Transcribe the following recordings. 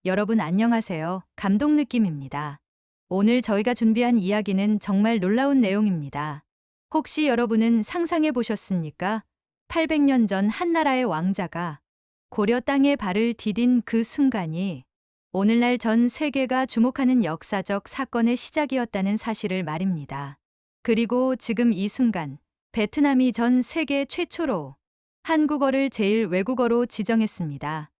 여러분 안녕하세요. 감동 느낌입니다. 오늘 저희가 준비한 이야기는 정말 놀라운 내용입니다. 혹시 여러분은 상상해 보셨습니까? 800년 전 한나라의 왕자가 고려 땅에 발을 디딘 그 순간이 오늘날 전 세계가 주목하는 역사적 사건의 시작이었다는 사실을 말입니다. 그리고 지금 이 순간, 베트남이 전 세계 최초로 한국어를 제일 외국어로 지정했습니다.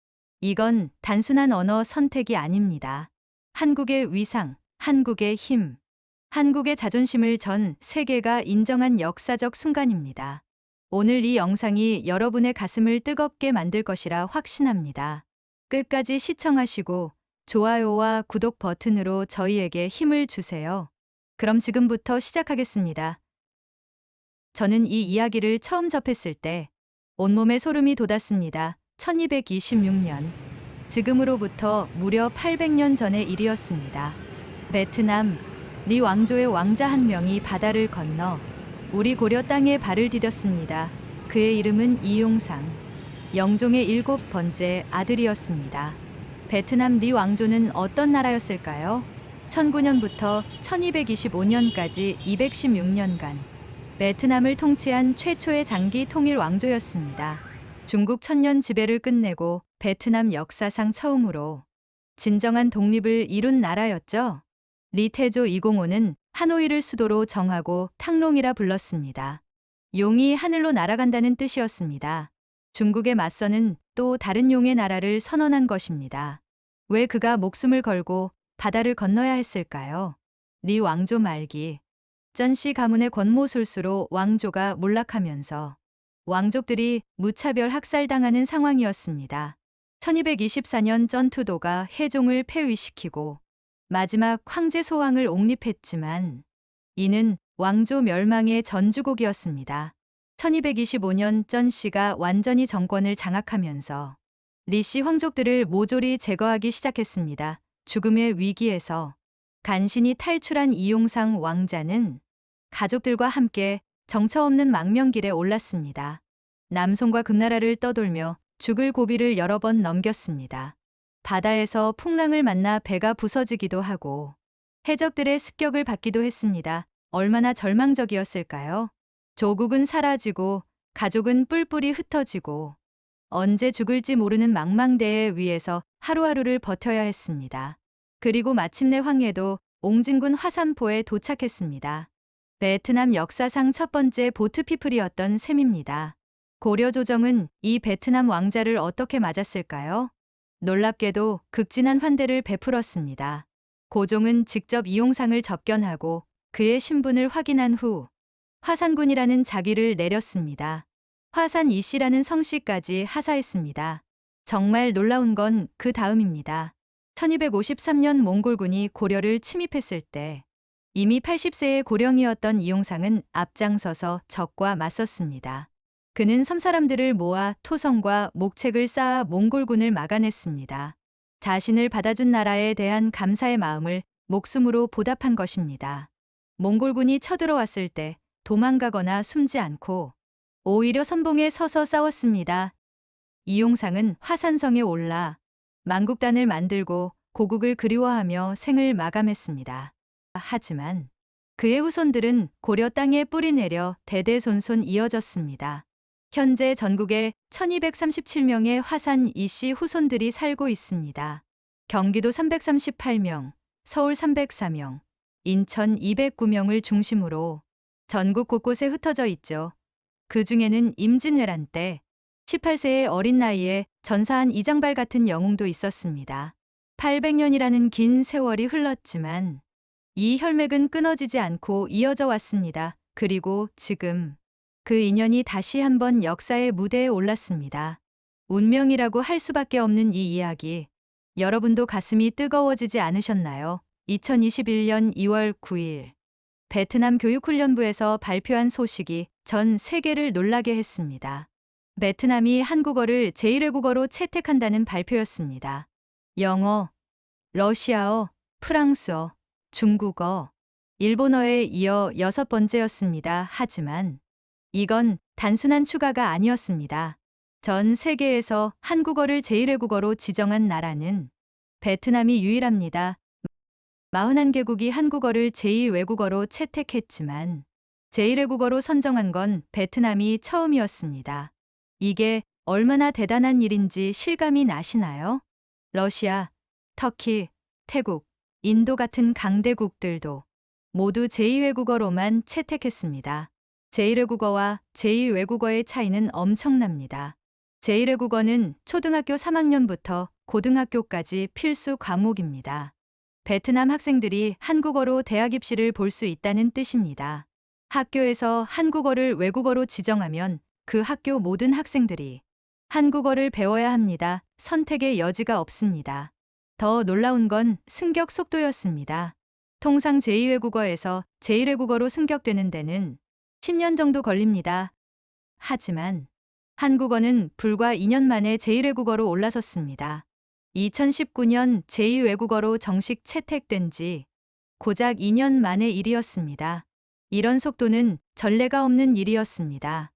이건 단순한 언어 선택이 아닙니다. 한국의 위상, 한국의 힘, 한국의 자존심을 전 세계가 인정한 역사적 순간입니다. 오늘 이 영상이 여러분의 가슴을 뜨겁게 만들 것이라 확신합니다. 끝까지 시청하시고 좋아요와 구독 버튼으로 저희에게 힘을 주세요. 그럼 지금부터 시작하겠습니다. 저는 이 이야기를 처음 접했을 때 온몸에 소름이 돋았습니다. 1226년. 지금으로부터 무려 800년 전의 일이었습니다. 베트남, 리 왕조의 왕자 한 명이 바다를 건너 우리 고려 땅에 발을 디뎠습니다. 그의 이름은 이용상, 영종의 7번째 아들이었습니다. 베트남 리 왕조는 어떤 나라였을까요? 1009년부터 1225년까지 216년간 베트남을 통치한 최초의 장기 통일 왕조였습니다. 중국 천년 지배를 끝내고 베트남 역사상 처음으로 진정한 독립을 이룬 나라였죠. 리태조 205는 하노이를 수도로 정하고 탕롱이라 불렀습니다. 용이 하늘로 날아간다는 뜻이었습니다. 중국에 맞서는 또 다른 용의 나라를 선언한 것입니다. 왜 그가 목숨을 걸고 바다를 건너야 했을까요? 리 왕조 말기, 전씨 가문의 권모술수로 왕조가 몰락하면서 왕족들이 무차별 학살당하는 상황이었습니다. 1224년 전투도가 해종을 폐위시키고 마지막 황제 소왕을 옹립했지만 이는 왕조 멸망의 전주곡이었습니다. 1225년 전씨가 완전히 정권을 장악하면서 리씨 황족들을 모조리 제거하기 시작했습니다. 죽음의 위기에서 간신히 탈출한 이용상 왕자는 가족들과 함께 정처 없는 망명길에 올랐습니다. 남송과 금나라를 떠돌며 죽을 고비를 여러 번 넘겼습니다. 바다에서 풍랑을 만나 배가 부서지기도 하고 해적들의 습격을 받기도 했습니다. 얼마나 절망적이었을까요? 조국은 사라지고 가족은 뿔뿔이 흩어지고 언제 죽을지 모르는 망망대해 위에서 하루하루를 버텨야 했습니다. 그리고 마침내 황해도 옹진군 화산포에 도착했습니다. 베트남 역사상 첫 번째 보트피플이었던 셈입니다. 고려 조정은 이 베트남 왕자를 어떻게 맞았을까요? 놀랍게도 극진한 환대를 베풀었습니다. 고종은 직접 이용상을 접견하고 그의 신분을 확인한 후 화산군이라는 자기를 내렸습니다. 화산 이씨라는 성씨까지 하사했습니다. 정말 놀라운 건 그 다음입니다. 1253년 몽골군이 고려를 침입했을 때 이미 80세의 고령이었던 이용상은 앞장서서 적과 맞섰습니다. 그는 섬사람들을 모아 토성과 목책을 쌓아 몽골군을 막아냈습니다. 자신을 받아준 나라에 대한 감사의 마음을 목숨으로 보답한 것입니다. 몽골군이 쳐들어왔을 때 도망가거나 숨지 않고 오히려 선봉에 서서 싸웠습니다. 이용상은 화산성에 올라 만국단을 만들고 고국을 그리워하며 생을 마감했습니다. 하지만 그의 후손들은 고려 땅에 뿌리 내려 대대손손 이어졌습니다. 현재 전국에 1237명의 화산 이씨 후손들이 살고 있습니다. 경기도 338명, 서울 304명, 인천 209명을 중심으로 전국 곳곳에 흩어져 있죠. 그 중에는 임진왜란 때 18세의 어린 나이에 전사한 이장발 같은 영웅도 있었습니다. 800년이라는 긴 세월이 흘렀지만 이 혈맥은 끊어지지 않고 이어져 왔습니다. 그리고 지금 그 인연이 다시 한번 역사의 무대에 올랐습니다. 운명이라고 할 수밖에 없는 이 이야기, 여러분도 가슴이 뜨거워지지 않으셨나요? 2021년 2월 9일 베트남 교육훈련부에서 발표한 소식이 전 세계를 놀라게 했습니다. 베트남이 한국어를 제1외국어로 채택한다는 발표였습니다. 영어, 러시아어, 프랑스어, 중국어, 일본어에 이어 6번째였습니다. 하지만 이건 단순한 추가가 아니었습니다. 전 세계에서 한국어를 제1외국어로 지정한 나라는 베트남이 유일합니다. 41개국이 한국어를 제2외국어로 채택했지만 제1외국어로 선정한 건 베트남이 처음이었습니다. 이게 얼마나 대단한 일인지 실감이 나시나요? 러시아, 터키, 태국, 인도 같은 강대국들도 모두 제2외국어로만 채택했습니다. 제1외국어와 제2외국어의 차이는 엄청납니다. 제1외국어는 초등학교 3학년부터 고등학교까지 필수 과목입니다. 베트남 학생들이 한국어로 대학 입시를 볼 수 있다는 뜻입니다. 학교에서 한국어를 외국어로 지정하면 그 학교 모든 학생들이 한국어를 배워야 합니다. 선택의 여지가 없습니다. 더 놀라운 건 승격 속도였습니다. 통상 제2외국어에서 제1외국어로 승격되는 데는 10년 정도 걸립니다. 하지만 한국어는 불과 2년 만에 제1외국어로 올라섰습니다. 2019년 제2외국어로 정식 채택된 지 고작 2년 만의 일이었습니다. 이런 속도는 전례가 없는 일이었습니다.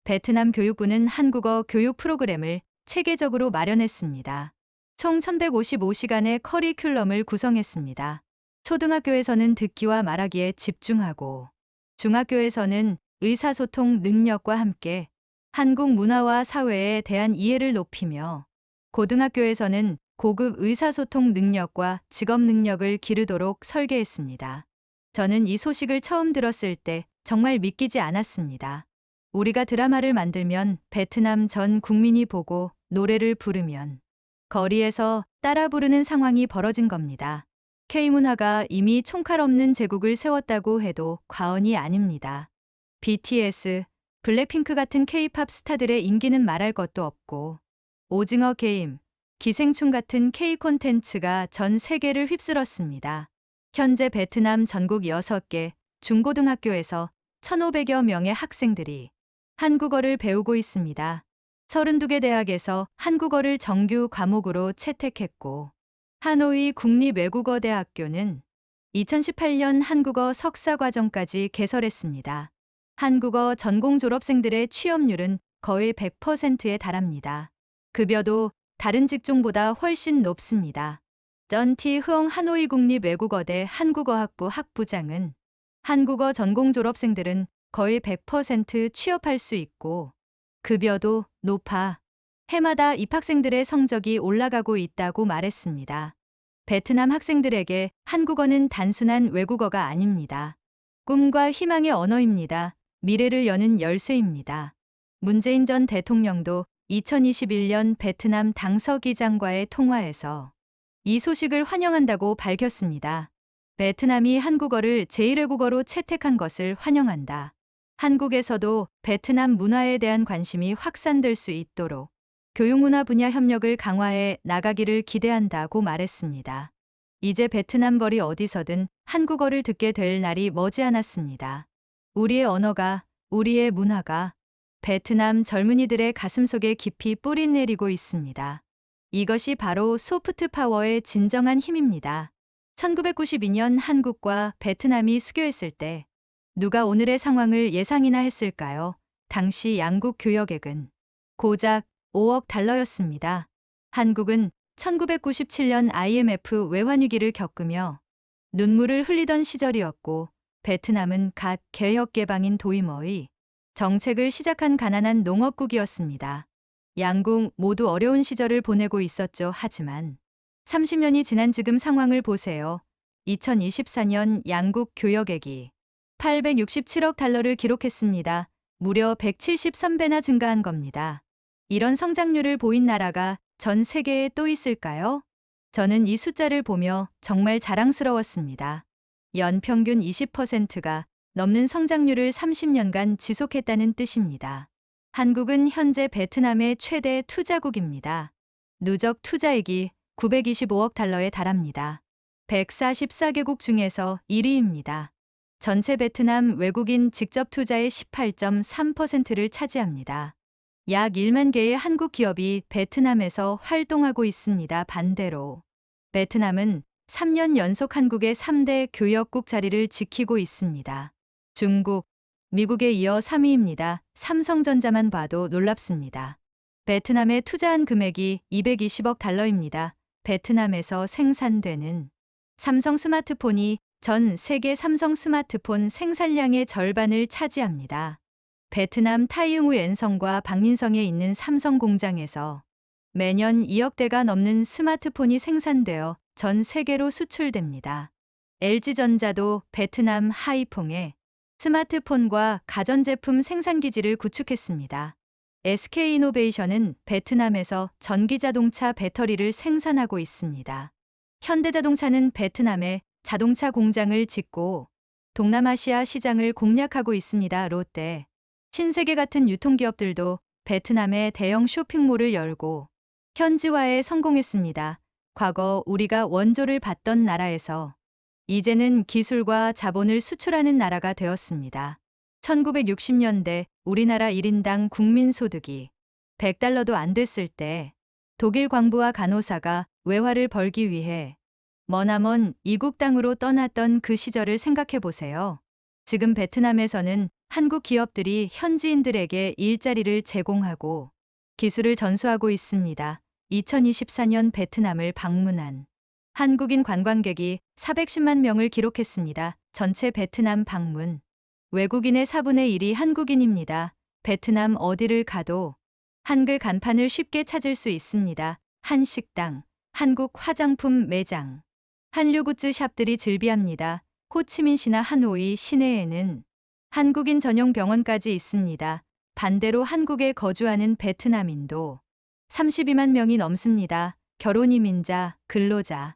베트남 교육부는 한국어 교육 프로그램을 체계적으로 마련했습니다. 총 1155시간의 커리큘럼을 구성했습니다. 초등학교에서는 듣기와 말하기에 집중하고 중학교에서는 의사소통 능력과 함께 한국 문화와 사회에 대한 이해를 높이며 고등학교에서는 고급 의사소통 능력과 직업 능력을 기르도록 설계했습니다. 저는 이 소식을 처음 들었을 때 정말 믿기지 않았습니다. 우리가 드라마를 만들면 베트남 전 국민이 보고 노래를 부르면 거리에서 따라 부르는 상황이 벌어진 겁니다. K문화가 이미 총칼 없는 제국을 세웠다고 해도 과언이 아닙니다. BTS, 블랙핑크 같은 K-팝 스타들의 인기는 말할 것도 없고 오징어 게임, 기생충 같은 K 콘텐츠가 전 세계를 휩쓸었습니다. 현재 베트남 전국 6개 중고등학교에서 1,500여 명의 학생들이 한국어를 배우고 있습니다. 32개 대학에서 한국어를 정규 과목으로 채택했고 하노이 국립외국어대학교는 2018년 한국어 석사과정까지 개설했습니다. 한국어 전공 졸업생들의 취업률은 거의 100%에 달합니다. 급여도 다른 직종보다 훨씬 높습니다. 전티 흐엉 하노이 국립외국어대 한국어학부 학부장은 한국어 전공 졸업생들은 거의 100% 취업할 수 있고 급여도 높아 해마다 입학생들의 성적이 올라가고 있다고 말했습니다. 베트남 학생들에게 한국어는 단순한 외국어가 아닙니다. 꿈과 희망의 언어입니다. 미래를 여는 열쇠입니다. 문재인 전 대통령도 2021년 베트남 당서기장과의 통화에서 이 소식을 환영한다고 밝혔습니다. 베트남이 한국어를 제1외국어로 채택한 것을 환영한다. 한국에서도 베트남 문화에 대한 관심이 확산될 수 있도록 교육문화 분야 협력을 강화해 나가기를 기대한다고 말했습니다. 이제 베트남 거리 어디서든 한국어를 듣게 될 날이 머지않았습니다. 우리의 언어가, 우리의 문화가 베트남 젊은이들의 가슴속에 깊이 뿌리 내리고 있습니다. 이것이 바로 소프트 파워의 진정한 힘입니다. 1992년 한국과 베트남이 수교했을 때 누가 오늘의 상황을 예상이나 했을까요? 당시 양국 교역액은 고작 5억 달러였습니다. 한국은 1997년 IMF 외환위기를 겪으며 눈물을 흘리던 시절이었고 베트남은 갓 개혁개방인 도이머의 정책을 시작한 가난한 농업국이었습니다. 양국 모두 어려운 시절을 보내고 있었죠. 하지만 30년이 지난 지금 상황을 보세요. 2024년 양국 교역액이 867억 달러를 기록했습니다. 무려 173배나 증가한 겁니다. 이런 성장률을 보인 나라가 전 세계에 또 있을까요? 저는 이 숫자를 보며 정말 자랑스러웠습니다. 연평균 20%가 넘는 성장률을 30년간 지속했다는 뜻입니다. 한국은 현재 베트남의 최대 투자국입니다. 누적 투자액이 925억 달러에 달합니다. 144개국 중에서 1위입니다. 전체 베트남 외국인 직접 투자의 18.3%를 차지합니다. 약 1만 개의 한국 기업이 베트남에서 활동하고 있습니다. 반대로 베트남은 3년 연속 한국의 3대 교역국 자리를 지키고 있습니다. 중국, 미국에 이어 3위입니다. 삼성전자만 봐도 놀랍습니다. 베트남에 투자한 금액이 220억 달러입니다. 베트남에서 생산되는 삼성 스마트폰이 전 세계 삼성 스마트폰 생산량의 절반을 차지합니다. 베트남 타이응우 옌성과 박민성에 있는 삼성 공장에서 매년 2억 대가 넘는 스마트폰이 생산되어 전 세계로 수출됩니다. LG전자도 베트남 하이퐁에 스마트폰과 가전제품 생산기지를 구축했습니다. SK이노베이션은 베트남에서 전기자동차 배터리를 생산하고 있습니다. 현대자동차는 베트남에 자동차 공장을 짓고 동남아시아 시장을 공략하고 있습니다. 롯데, 신세계 같은 유통기업들도 베트남에 대형 쇼핑몰을 열고 현지화에 성공했습니다. 과거 우리가 원조를 받던 나라에서 이제는 기술과 자본을 수출하는 나라가 되었습니다. 1960년대 우리나라 1인당 국민소득이 100달러도 안 됐을 때 독일 광부와 간호사가 외화를 벌기 위해 머나먼 이국 땅으로 떠났던 그 시절을 생각해 보세요. 지금 베트남에서는 한국 기업들이 현지인들에게 일자리를 제공하고 기술을 전수하고 있습니다. 2024년 베트남을 방문한 한국인 관광객이 410만 명을 기록했습니다. 전체 베트남 방문. 외국인의 4분의 1이 한국인입니다. 베트남 어디를 가도 한글 간판을 쉽게 찾을 수 있습니다. 한식당, 한국 화장품 매장, 한류 굿즈 샵들이 즐비합니다. 호치민시나 하노이 시내에는 한국인 전용 병원까지 있습니다. 반대로 한국에 거주하는 베트남인도 32만 명이 넘습니다. 결혼 이민자, 근로자,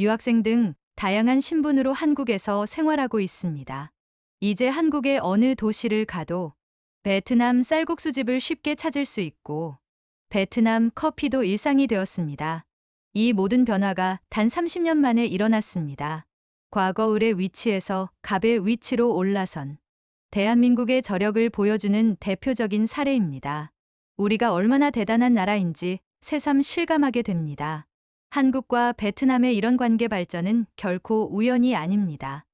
유학생 등 다양한 신분으로 한국에서 생활하고 있습니다. 이제 한국의 어느 도시를 가도 베트남 쌀국수집을 쉽게 찾을 수 있고 베트남 커피도 일상이 되었습니다. 이 모든 변화가 단 30년 만에 일어났습니다. 과거 을의 위치에서 갑의 위치로 올라선 대한민국의 저력을 보여주는 대표적인 사례입니다. 우리가 얼마나 대단한 나라인지 새삼 실감하게 됩니다. 한국과 베트남의 이런 관계 발전은 결코 우연이 아닙니다.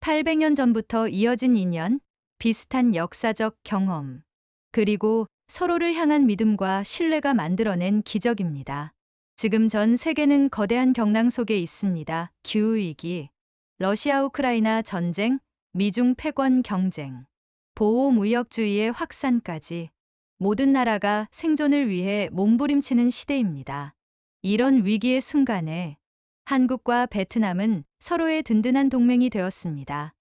800년 전부터 이어진 인연, 비슷한 역사적 경험, 그리고 서로를 향한 믿음과 신뢰가 만들어낸 기적입니다. 지금 전 세계는 거대한 경랑 속에 있습니다. 기후위기, 러시아 우크라이나 전쟁, 미중 패권 경쟁, 보호무역주의의 확산까지 모든 나라가 생존을 위해 몸부림치는 시대입니다. 이런 위기의 순간에 한국과 베트남은 서로의 든든한 동맹이 되었습니다.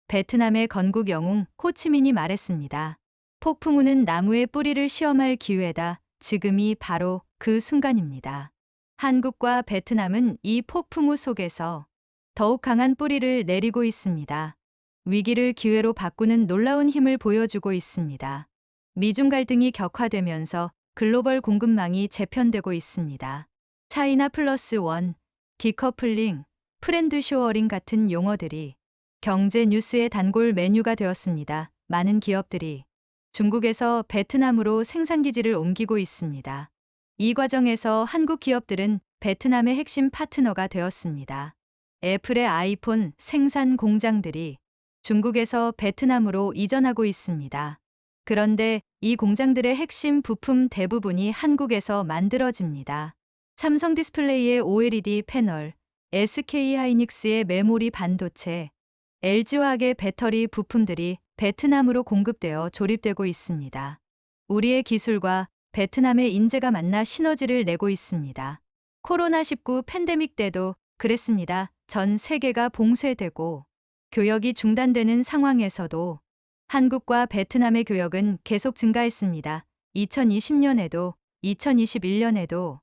베트남의 건국 영웅 호치민이 말했습니다. 폭풍우는 나무의 뿌리를 시험할 기회다. 지금이 바로 그 순간입니다. 한국과 베트남은 이 폭풍우 속에서 더욱 강한 뿌리를 내리고 있습니다. 위기를 기회로 바꾸는 놀라운 힘을 보여주고 있습니다. 미중 갈등이 격화되면서 글로벌 공급망이 재편되고 있습니다. 차이나 플러스 원, 디커플링, 프렌드 쇼어링 같은 용어들이 경제 뉴스의 단골 메뉴가 되었습니다. 많은 기업들이 중국에서 베트남으로 생산기지를 옮기고 있습니다. 이 과정에서 한국 기업들은 베트남의 핵심 파트너가 되었습니다. 애플의 아이폰 생산 공장들이 중국에서 베트남으로 이전하고 있습니다. 그런데 이 공장들의 핵심 부품 대부분이 한국에서 만들어집니다. 삼성 디스플레이의 OLED 패널, SK하이닉스의 메모리 반도체, LG화학의 배터리 부품들이 베트남으로 공급되어 조립되고 있습니다. 우리의 기술과 베트남의 인재가 만나 시너지를 내고 있습니다. 코로나19 팬데믹 때도 그랬습니다. 전 세계가 봉쇄되고 교역이 중단되는 상황에서도 한국과 베트남의 교역은 계속 증가했습니다. 2020년에도, 2021년에도,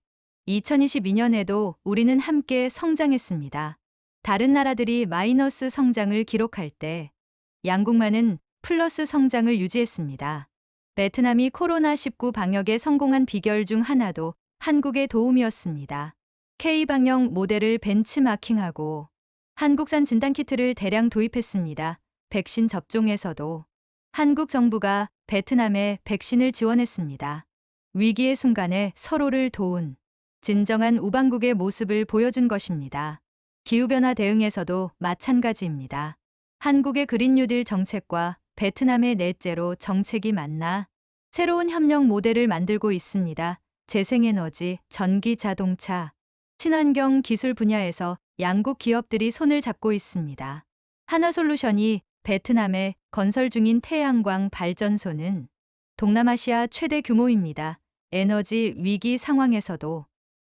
2022년에도 우리는 함께 성장했습니다. 다른 나라들이 마이너스 성장을 기록할 때 양국만은 플러스 성장을 유지했습니다. 베트남이 코로나19 방역에 성공한 비결 중 하나도 한국의 도움이었습니다. K방역 모델을 벤치마킹하고 한국산 진단키트를 대량 도입했습니다. 백신 접종에서도 한국 정부가 베트남에 백신을 지원했습니다. 위기의 순간에 서로를 도운 진정한 우방국의 모습을 보여준 것입니다. 기후변화 대응에서도 마찬가지입니다. 한국의 그린 뉴딜 정책과 베트남의 넷제로 정책이 만나 새로운 협력 모델을 만들고 있습니다. 재생에너지, 전기 자동차, 친환경 기술 분야에서 양국 기업들이 손을 잡고 있습니다. 하나솔루션이 베트남에 건설 중인 태양광 발전소는 동남아시아 최대 규모입니다. 에너지 위기 상황에서도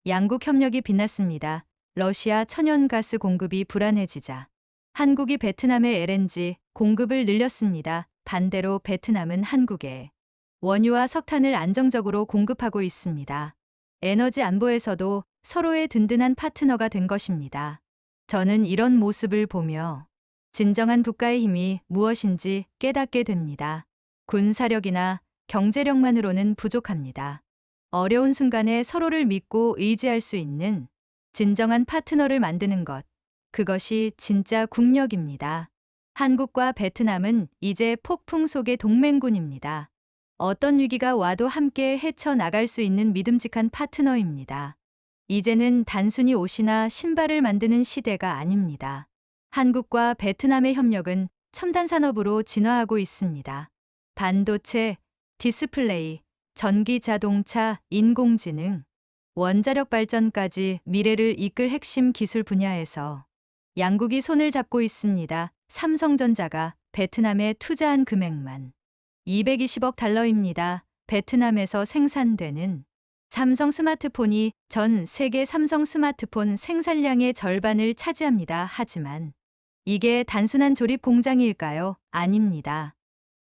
양국 협력이 빛났습니다. 러시아 천연가스 공급이 불안해지자 한국이 베트남의 LNG 공급을 늘렸습니다. 반대로 베트남은 한국에 원유와 석탄을 안정적으로 공급하고 있습니다. 에너지 안보에서도 서로의 든든한 파트너가 된 것입니다. 저는 이런 모습을 보며 진정한 국가의 힘이 무엇인지 깨닫게 됩니다. 군사력이나 경제력만으로는 부족합니다. 어려운 순간에 서로를 믿고 의지할 수 있는 진정한 파트너를 만드는 것, 그것이 진짜 국력입니다. 한국과 베트남은 이제 폭풍 속의 동맹군입니다. 어떤 위기가 와도 함께 헤쳐나갈 수 있는 믿음직한 파트너입니다. 이제는 단순히 옷이나 신발을 만드는 시대가 아닙니다. 한국과 베트남의 협력은 첨단 산업으로 진화하고 있습니다. 반도체, 디스플레이, 전기 자동차, 인공지능, 원자력 발전까지 미래를 이끌 핵심 기술 분야에서 양국이 손을 잡고 있습니다. 삼성전자가 베트남에 투자한 금액만 220억 달러입니다. 베트남에서 생산되는 삼성 스마트폰이 전 세계 삼성 스마트폰 생산량의 절반을 차지합니다. 하지만 이게 단순한 조립 공장일까요? 아닙니다.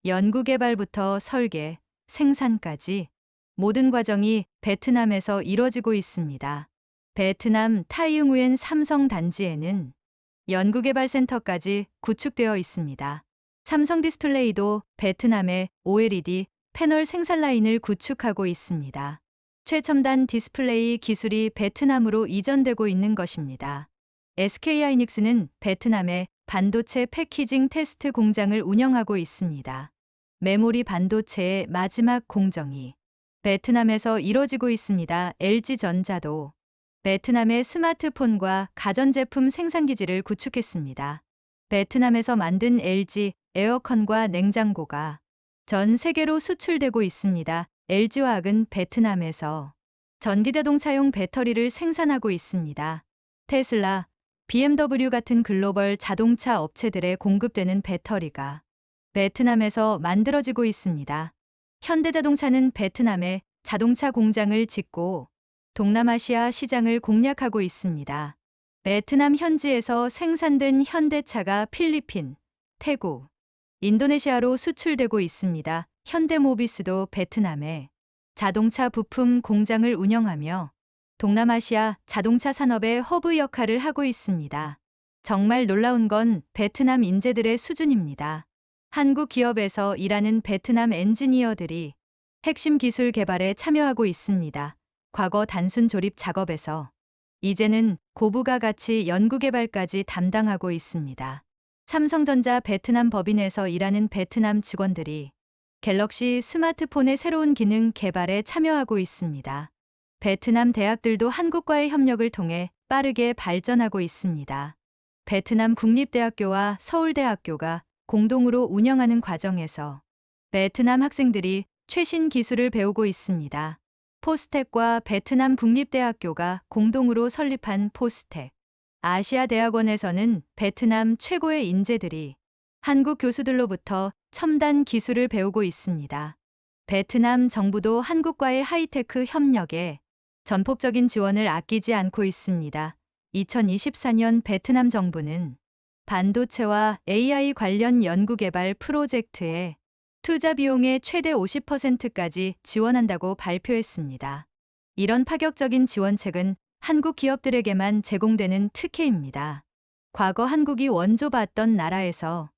연구개발부터 설계, 생산까지 모든 과정이 베트남에서 이뤄지고 있습니다. 베트남 타이응우엔 삼성 단지에는 연구개발센터까지 구축되어 있습니다. 삼성 디스플레이도 베트남에 OLED 패널 생산 라인을 구축하고 있습니다. 최첨단 디스플레이 기술이 베트남으로 이전되고 있는 것입니다. SK하이닉스는 베트남에 반도체 패키징 테스트 공장을 운영하고 있습니다. 메모리 반도체의 마지막 공정이 베트남에서 이뤄지고 있습니다. LG전자도 베트남의 스마트폰과 가전제품 생산기지를 구축했습니다. 베트남에서 만든 LG 에어컨과 냉장고가 전 세계로 수출되고 있습니다. LG화학은 베트남에서 전기자동차용 배터리를 생산하고 있습니다. 테슬라, BMW 같은 글로벌 자동차 업체들에 공급되는 배터리가 베트남에서 만들어지고 있습니다. 현대자동차는 베트남에 자동차 공장을 짓고 동남아시아 시장을 공략하고 있습니다. 베트남 현지에서 생산된 현대차가 필리핀, 태국, 인도네시아로 수출되고 있습니다. 현대모비스도 베트남에 자동차 부품 공장을 운영하며 동남아시아 자동차 산업의 허브 역할을 하고 있습니다. 정말 놀라운 건 베트남 인재들의 수준입니다. 한국 기업에서 일하는 베트남 엔지니어들이 핵심 기술 개발에 참여하고 있습니다. 과거 단순 조립 작업에서 이제는 고부가 가치 연구개발까지 담당하고 있습니다. 삼성전자 베트남 법인에서 일하는 베트남 직원들이 갤럭시 스마트폰의 새로운 기능 개발에 참여하고 있습니다. 베트남 대학들도 한국과의 협력을 통해 빠르게 발전하고 있습니다. 베트남 국립대학교와 서울대학교가 공동으로 운영하는 과정에서 베트남 학생들이 최신 기술을 배우고 있습니다. 포스텍과 베트남 국립대학교가 공동으로 설립한 포스텍 아시아대학원에서는 베트남 최고의 인재들이 한국 교수들로부터 첨단 기술을 배우고 있습니다. 베트남 정부도 한국과의 하이테크 협력에 전폭적인 지원을 아끼지 않고 있습니다. 2024년 베트남 정부는 반도체와 AI 관련 연구개발 프로젝트에 투자 비용의 최대 50%까지 지원한다고 발표했습니다. 이런 파격적인 지원책은 한국 기업들에게만 제공되는 특혜입니다. 과거 한국이 원조받던 나라에서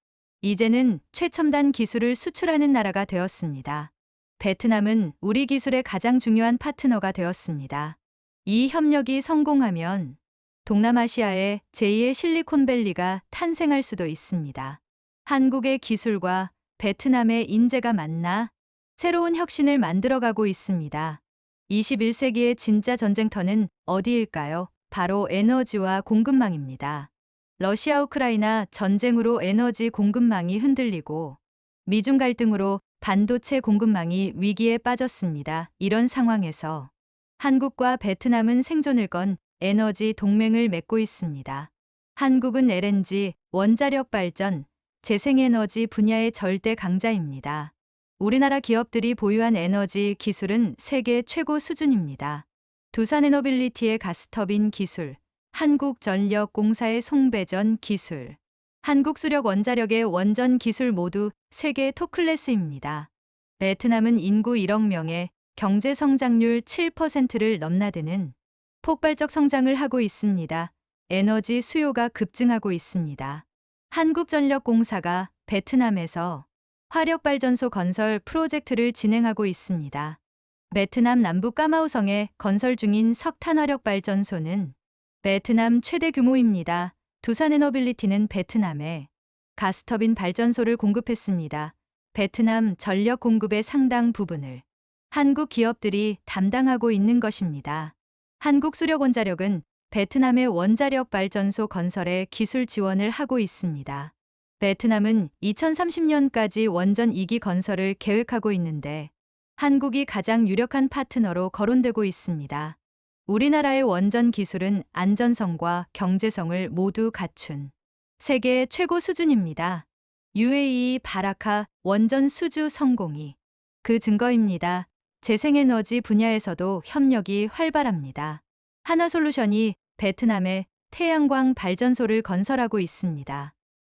이제는 최첨단 기술을 수출하는 나라가 되었습니다. 베트남은 우리 기술의 가장 중요한 파트너가 되었습니다. 이 협력이 성공하면 동남아시아의 제2의 실리콘밸리가 탄생할 수도 있습니다. 한국의 기술과 베트남의 인재가 만나 새로운 혁신을 만들어가고 있습니다. 21세기의 진짜 전쟁터는 어디일까요? 바로 에너지와 공급망입니다. 러시아 우크라이나 전쟁으로 에너지 공급망이 흔들리고 미중 갈등으로 반도체 공급망이 위기에 빠졌습니다. 이런 상황에서 한국과 베트남은 생존을 건 에너지 동맹을 맺고 있습니다. 한국은 LNG, 원자력 발전, 재생에너지 분야의 절대 강자입니다. 우리나라 기업들이 보유한 에너지 기술은 세계 최고 수준입니다. 두산에너빌리티의 가스터빈 기술, 한국전력공사의 송배전 기술, 한국수력원자력의 원전 기술 모두 세계 톱클래스입니다. 베트남은 인구 1억 명에 경제 성장률 7%를 넘나드는 폭발적 성장을 하고 있습니다. 에너지 수요가 급증하고 있습니다. 한국전력공사가 베트남에서 화력발전소 건설 프로젝트를 진행하고 있습니다. 베트남 남부 까마우성에 건설 중인 석탄화력발전소는 베트남 최대 규모입니다. 두산에너빌리티는 베트남에 가스터빈 발전소를 공급했습니다. 베트남 전력 공급의 상당 부분을 한국 기업들이 담당하고 있는 것입니다. 한국수력원자력은 베트남의 원자력 발전소 건설에 기술 지원을 하고 있습니다. 베트남은 2030년까지 원전 2기 건설을 계획하고 있는데 한국이 가장 유력한 파트너로 거론되고 있습니다. 우리나라의 원전 기술은 안전성과 경제성을 모두 갖춘 세계 최고 수준입니다. UAE 바라카 원전 수주 성공이 그 증거입니다. 재생에너지 분야에서도 협력이 활발합니다. 한화솔루션이 베트남에 태양광 발전소를 건설하고 있습니다.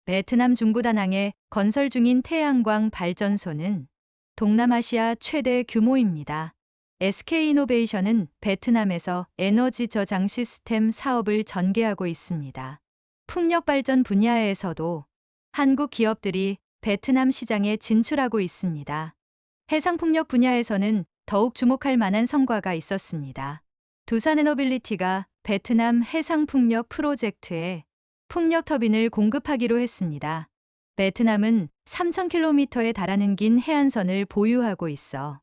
베트남 중부다낭에 건설 중인 태양광 발전소는 동남아시아 최대 규모입니다. SK이노베이션은 베트남에서 에너지 저장 시스템 사업을 전개하고 있습니다. 풍력 발전 분야에서도 한국 기업들이 베트남 시장에 진출하고 있습니다. 해상풍력 분야에서는 더욱 주목할 만한 성과가 있었습니다. 두산에너빌리티가 베트남 해상풍력 프로젝트에 풍력 터빈을 공급하기로 했습니다. 베트남은 3,000km에 달하는 긴 해안선을 보유하고 있어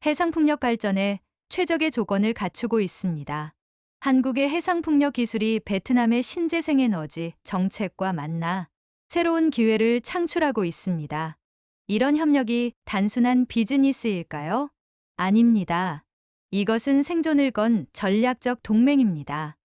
해상풍력 발전에 최적의 조건을 갖추고 있습니다. 한국의 해상풍력 기술이 베트남의 신재생에너지 정책과 만나 새로운 기회를 창출하고 있습니다. 이런 협력이 단순한 비즈니스일까요? 아닙니다. 이것은 생존을 건 전략적 동맹입니다.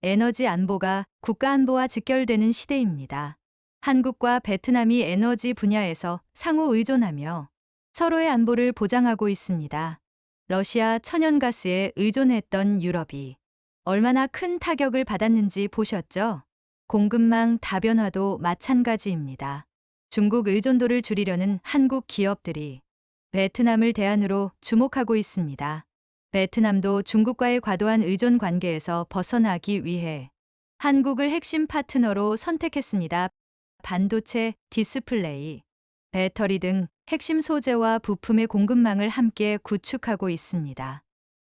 에너지 안보가 국가 안보와 직결되는 시대입니다. 한국과 베트남이 에너지 분야에서 상호 의존하며 서로의 안보를 보장하고 있습니다. 러시아 천연가스에 의존했던 유럽이 얼마나 큰 타격을 받았는지 보셨죠? 공급망 다변화도 마찬가지입니다. 중국 의존도를 줄이려는 한국 기업들이 베트남을 대안으로 주목하고 있습니다. 베트남도 중국과의 과도한 의존 관계에서 벗어나기 위해 한국을 핵심 파트너로 선택했습니다. 반도체, 디스플레이, 배터리 등 핵심 소재와 부품의 공급망을 함께 구축하고 있습니다.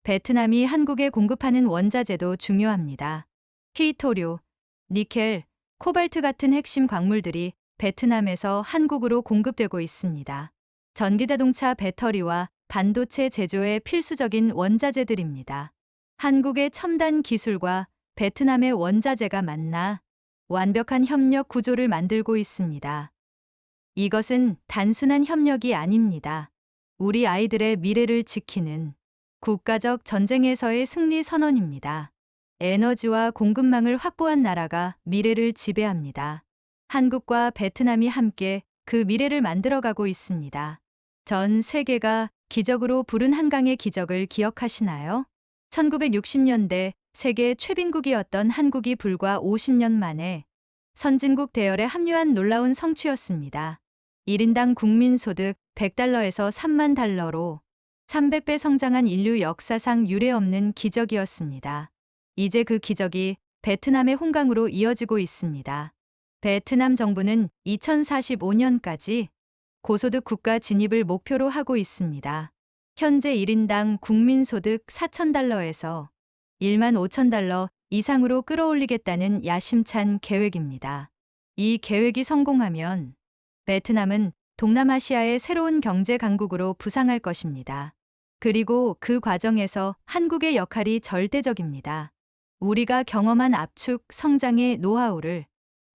베트남이 한국에 공급하는 원자재도 중요합니다. 히토류, 니켈, 코발트 같은 핵심 광물들이 베트남에서 한국으로 공급되고 있습니다. 전기자동차 배터리와 반도체 제조에 필수적인 원자재들입니다. 한국의 첨단 기술과 베트남의 원자재가 만나 완벽한 협력 구조를 만들고 있습니다. 이것은 단순한 협력이 아닙니다. 우리 아이들의 미래를 지키는 국가적 전쟁에서의 승리 선언입니다. 에너지와 공급망을 확보한 나라가 미래를 지배합니다. 한국과 베트남이 함께 그 미래를 만들어가고 있습니다. 전 세계가 기적으로 부른 한강의 기적을 기억하시나요? 1960년대 세계 최빈국이었던 한국이 불과 50년 만에 선진국 대열에 합류한 놀라운 성취였습니다. 1인당 국민소득 100달러에서 3만 달러로 300배 성장한 인류 역사상 유례없는 기적이었습니다. 이제 그 기적이 베트남의 홍강으로 이어지고 있습니다. 베트남 정부는 2045년까지 고소득 국가 진입을 목표로 하고 있습니다. 현재 1인당 국민소득 4,000달러에서 1만 5,000달러 이상으로 끌어올리겠다는 야심찬 계획입니다. 이 계획이 성공하면 베트남은 동남아시아의 새로운 경제 강국으로 부상할 것입니다. 그리고 그 과정에서 한국의 역할이 절대적입니다. 우리가 경험한 압축 성장의 노하우를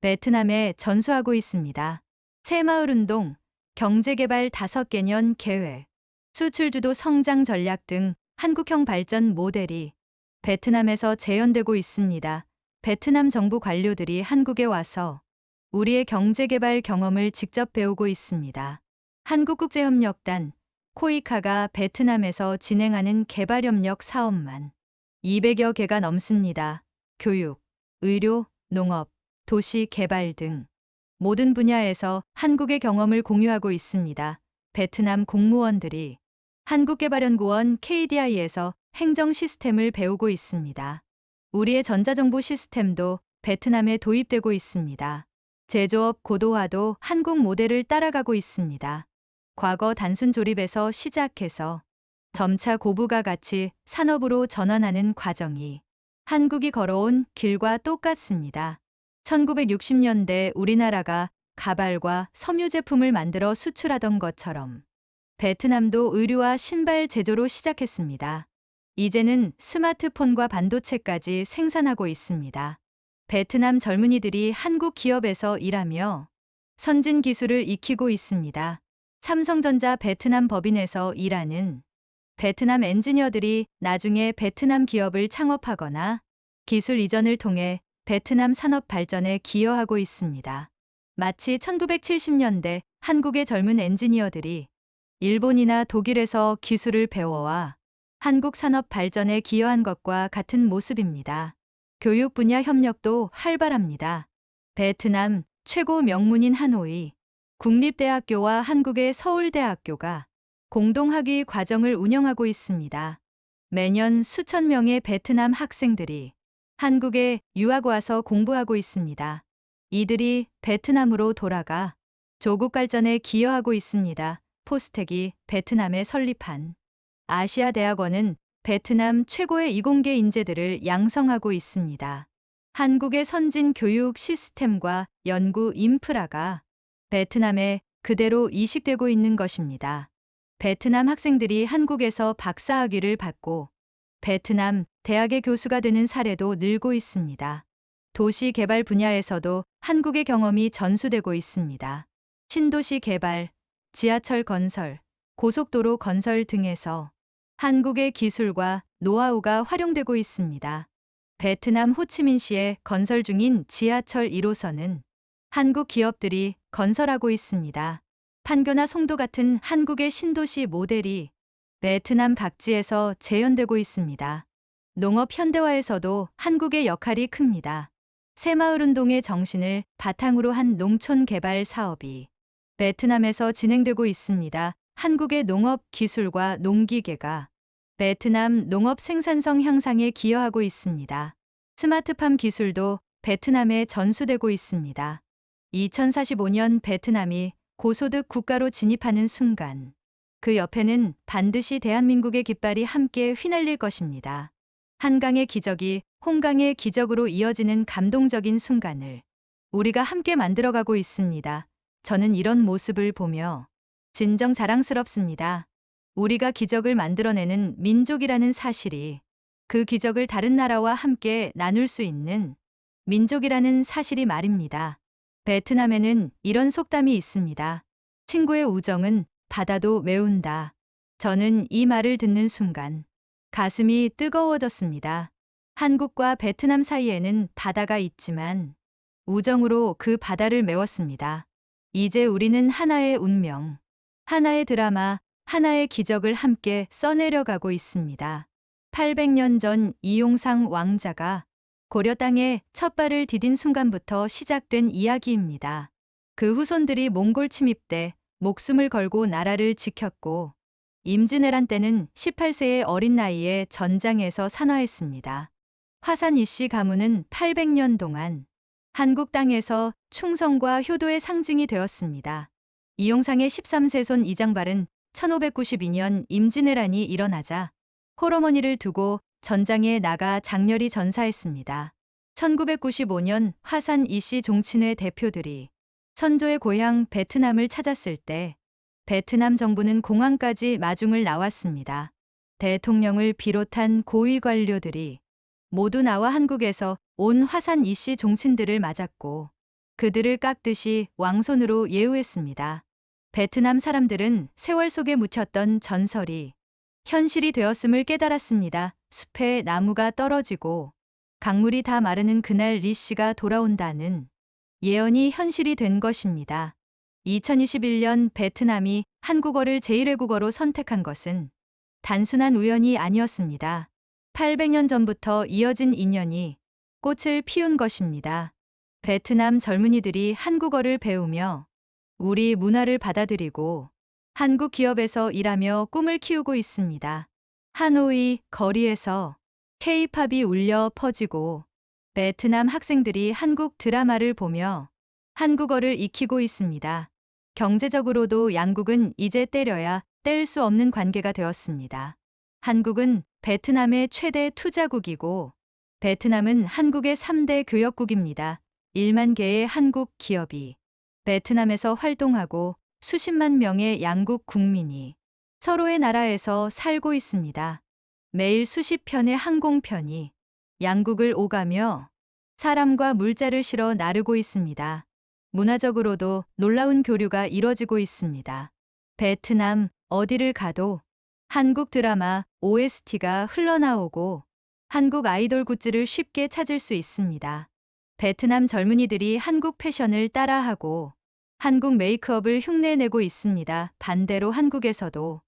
베트남에 전수하고 있습니다. 새마을운동, 경제개발 5개년 계획, 수출주도 성장 전략 등 한국형 발전 모델이 베트남에서 재현되고 있습니다. 베트남 정부 관료들이 한국에 와서 우리의 경제개발 경험을 직접 배우고 있습니다. 한국국제협력단, 코이카가 베트남에서 진행하는 개발협력 사업만 200여 개가 넘습니다. 교육, 의료, 농업, 도시 개발 등 모든 분야에서 한국의 경험을 공유하고 있습니다. 베트남 공무원들이 한국개발연구원 KDI에서 행정 시스템을 배우고 있습니다. 우리의 전자정보 시스템도 베트남에 도입되고 있습니다. 제조업 고도화도 한국 모델을 따라가고 있습니다. 과거 단순 조립에서 시작해서 점차 고부가 가치 산업으로 전환하는 과정이 한국이 걸어온 길과 똑같습니다. 1960년대 우리나라가 가발과 섬유 제품을 만들어 수출하던 것처럼 베트남도 의류와 신발 제조로 시작했습니다. 이제는 스마트폰과 반도체까지 생산하고 있습니다. 베트남 젊은이들이 한국 기업에서 일하며 선진 기술을 익히고 있습니다. 삼성전자 베트남 법인에서 일하는 베트남 엔지니어들이 나중에 베트남 기업을 창업하거나 기술 이전을 통해 베트남 산업 발전에 기여하고 있습니다. 마치 1970년대 한국의 젊은 엔지니어들이 일본이나 독일에서 기술을 배워와 한국 산업 발전에 기여한 것과 같은 모습입니다. 교육 분야 협력도 활발합니다. 베트남 최고 명문인 하노이 국립대학교와 한국의 서울대학교가 공동학위 과정을 운영하고 있습니다. 매년 수천 명의 베트남 학생들이 한국에 유학 와서 공부하고 있습니다. 이들이 베트남으로 돌아가 조국 발전에 기여하고 있습니다. 포스텍이 베트남에 설립한 아시아 대학원은 베트남 최고의 이공계 인재들을 양성하고 있습니다. 한국의 선진 교육 시스템과 연구 인프라가 베트남에 그대로 이식되고 있는 것입니다. 베트남 학생들이 한국에서 박사학위를 받고 베트남 대학의 교수가 되는 사례도 늘고 있습니다. 도시 개발 분야에서도 한국의 경험이 전수되고 있습니다. 신도시 개발, 지하철 건설, 고속도로 건설 등에서 한국의 기술과 노하우가 활용되고 있습니다. 베트남 호치민시에 건설 중인 지하철 1호선은 한국 기업들이 건설하고 있습니다. 판교나 송도 같은 한국의 신도시 모델이 베트남 각지에서 재현되고 있습니다. 농업 현대화에서도 한국의 역할이 큽니다. 새마을운동의 정신을 바탕으로 한 농촌 개발 사업이 베트남에서 진행되고 있습니다. 한국의 농업 기술과 농기계가 베트남 농업 생산성 향상에 기여하고 있습니다. 스마트팜 기술도 베트남에 전수되고 있습니다. 2045년 베트남이 고소득 국가로 진입하는 순간 그 옆에는 반드시 대한민국의 깃발이 함께 휘날릴 것입니다. 한강의 기적이 홍강의 기적으로 이어지는 감동적인 순간을 우리가 함께 만들어가고 있습니다. 저는 이런 모습을 보며 진정 자랑스럽습니다. 우리가 기적을 만들어내는 민족이라는 사실이 그 기적을 다른 나라와 함께 나눌 수 있는 민족이라는 사실이 말입니다. 베트남에는 이런 속담이 있습니다. 친구의 우정은 바다도 메운다. 저는 이 말을 듣는 순간 가슴이 뜨거워졌습니다. 한국과 베트남 사이에는 바다가 있지만 우정으로 그 바다를 메웠습니다. 이제 우리는 하나의 운명, 하나의 드라마, 하나의 기적을 함께 써내려가고 있습니다. 800년 전 이용상 왕자가 고려 땅에 첫 발을 디딘 순간부터 시작된 이야기입니다. 그 후손들이 몽골 침입 때 목숨을 걸고 나라를 지켰고 임진왜란 때는 18세의 어린 나이에 전장에서 산화했습니다. 화산 이씨 가문은 800년 동안 한국 땅에서 충성과 효도의 상징이 되었습니다. 이용상의 13세손 이장발은 1592년 임진왜란이 일어나자 홀어머니를 두고 전장에 나가 장렬히 전사했습니다. 1995년 화산 이씨 종친회 대표들이 선조의 고향 베트남을 찾았을 때 베트남 정부는 공항까지 마중을 나왔습니다. 대통령을 비롯한 고위 관료들이 모두 나와 한국에서 온 화산 이씨 종친들을 맞았고 그들을 깎듯이 왕손으로 예우했습니다. 베트남 사람들은 세월 속에 묻혔던 전설이 현실이 되었음을 깨달았습니다. 숲에 나무가 떨어지고 강물이 다 마르는 그날 리 씨가 돌아온다는 예언이 현실이 된 것입니다. 2021년 베트남이 한국어를 제1외국어로 선택한 것은 단순한 우연이 아니었습니다. 800년 전부터 이어진 인연이 꽃을 피운 것입니다. 베트남 젊은이들이 한국어를 배우며 우리 문화를 받아들이고 한국 기업에서 일하며 꿈을 키우고 있습니다. 하노이 거리에서 K-팝이 울려 퍼지고 베트남 학생들이 한국 드라마를 보며 한국어를 익히고 있습니다. 경제적으로도 양국은 이제 때려야 뗄 수 없는 관계가 되었습니다. 한국은 베트남의 최대 투자국이고 베트남은 한국의 3대 교역국입니다. 1만 개의 한국 기업이 베트남에서 활동하고 수십만 명의 양국 국민이 서로의 나라에서 살고 있습니다. 매일 수십 편의 항공편이 양국을 오가며 사람과 물자를 실어 나르고 있습니다. 문화적으로도 놀라운 교류가 이뤄지고 있습니다. 베트남 어디를 가도 한국 드라마 OST가 흘러나오고 한국 아이돌 굿즈를 쉽게 찾을 수 있습니다. 베트남 젊은이들이 한국 패션을 따라하고 한국 메이크업을 흉내내고 있습니다. 반대로 한국에서도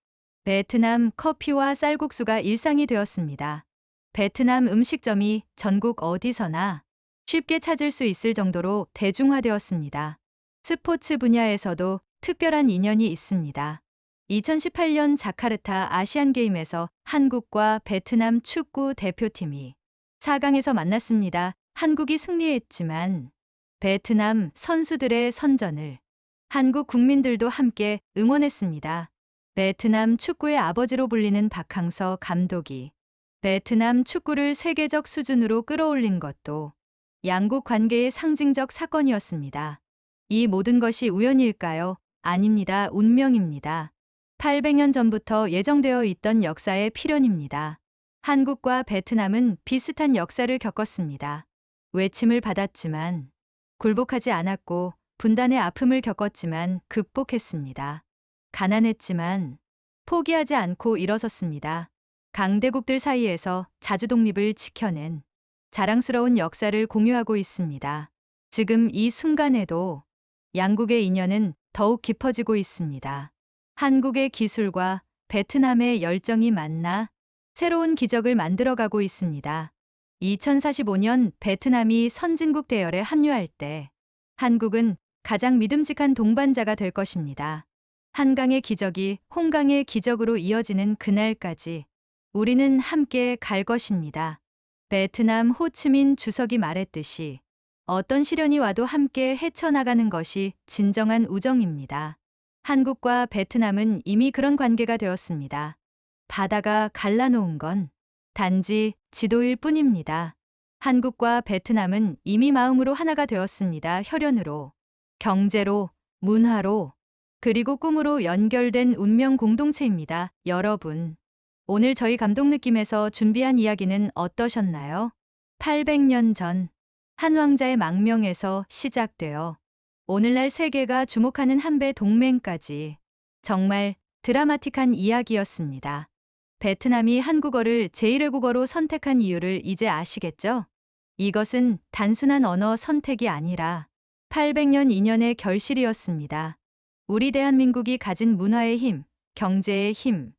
베트남 커피와 쌀국수가 일상이 되었습니다. 베트남 음식점이 전국 어디서나 쉽게 찾을 수 있을 정도로 대중화되었습니다. 스포츠 분야에서도 특별한 인연이 있습니다. 2018년 자카르타 아시안게임에서 한국과 베트남 축구 대표팀이 4강에서 만났습니다. 한국이 승리했지만 베트남 선수들의 선전을 한국 국민들도 함께 응원했습니다. 베트남 축구의 아버지로 불리는 박항서 감독이 베트남 축구를 세계적 수준으로 끌어올린 것도 양국 관계의 상징적 사건이었습니다. 이 모든 것이 우연일까요? 아닙니다. 운명입니다. 800년 전부터 예정되어 있던 역사의 필연입니다. 한국과 베트남은 비슷한 역사를 겪었습니다. 외침을 받았지만 굴복하지 않았고 분단의 아픔을 겪었지만 극복했습니다. 가난했지만 포기하지 않고 일어섰습니다. 강대국들 사이에서 자주 독립을 지켜낸 자랑스러운 역사를 공유하고 있습니다. 지금 이 순간에도 양국의 인연은 더욱 깊어지고 있습니다. 한국의 기술과 베트남의 열정이 만나 새로운 기적을 만들어가고 있습니다. 2045년 베트남이 선진국 대열에 합류할 때 한국은 가장 믿음직한 동반자가 될 것입니다. 한강의 기적이 홍강의 기적으로 이어지는 그날까지 우리는 함께 갈 것입니다. 베트남 호치민 주석이 말했듯이 어떤 시련이 와도 함께 헤쳐나가는 것이 진정한 우정입니다. 한국과 베트남은 이미 그런 관계가 되었습니다. 바다가 갈라놓은 건 단지 지도일 뿐입니다. 한국과 베트남은 이미 마음으로 하나가 되었습니다. 혈연으로, 경제로, 문화로, 그리고 꿈으로 연결된 운명 공동체입니다. 여러분, 오늘 저희 감동 느낌에서 준비한 이야기는 어떠셨나요? 800년 전 한 왕자의 망명에서 시작되어 오늘날 세계가 주목하는 한배 동맹까지 정말 드라마틱한 이야기였습니다. 베트남이 한국어를 제1외국어로 선택한 이유를 이제 아시겠죠? 이것은 단순한 언어 선택이 아니라 800년 인연의 결실이었습니다. 우리 대한민국이 가진 문화의 힘, 경제의 힘,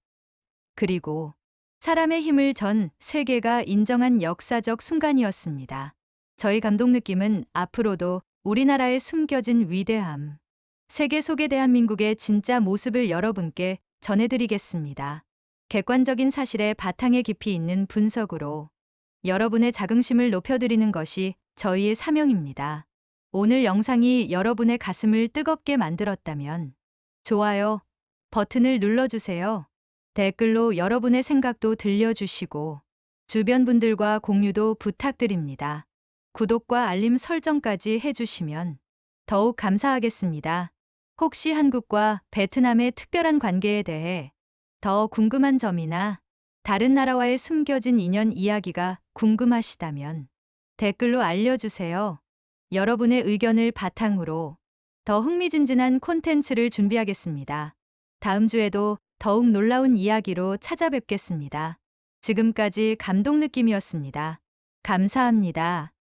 그리고 사람의 힘을 전 세계가 인정한 역사적 순간이었습니다. 저희 감독 느낌은 앞으로도 우리나라의 숨겨진 위대함, 세계 속의 대한민국의 진짜 모습을 여러분께 전해드리겠습니다. 객관적인 사실의 바탕에 깊이 있는 분석으로 여러분의 자긍심을 높여드리는 것이 저희의 사명입니다. 오늘 영상이 여러분의 가슴을 뜨겁게 만들었다면 좋아요 버튼을 눌러주세요. 댓글로 여러분의 생각도 들려주시고 주변 분들과 공유도 부탁드립니다. 구독과 알림 설정까지 해주시면 더욱 감사하겠습니다. 혹시 한국과 베트남의 특별한 관계에 대해 더 궁금한 점이나 다른 나라와의 숨겨진 인연 이야기가 궁금하시다면 댓글로 알려주세요. 여러분의 의견을 바탕으로 더 흥미진진한 콘텐츠를 준비하겠습니다. 다음 주에도 더욱 놀라운 이야기로 찾아뵙겠습니다. 지금까지 감동 느낌이었습니다. 감사합니다.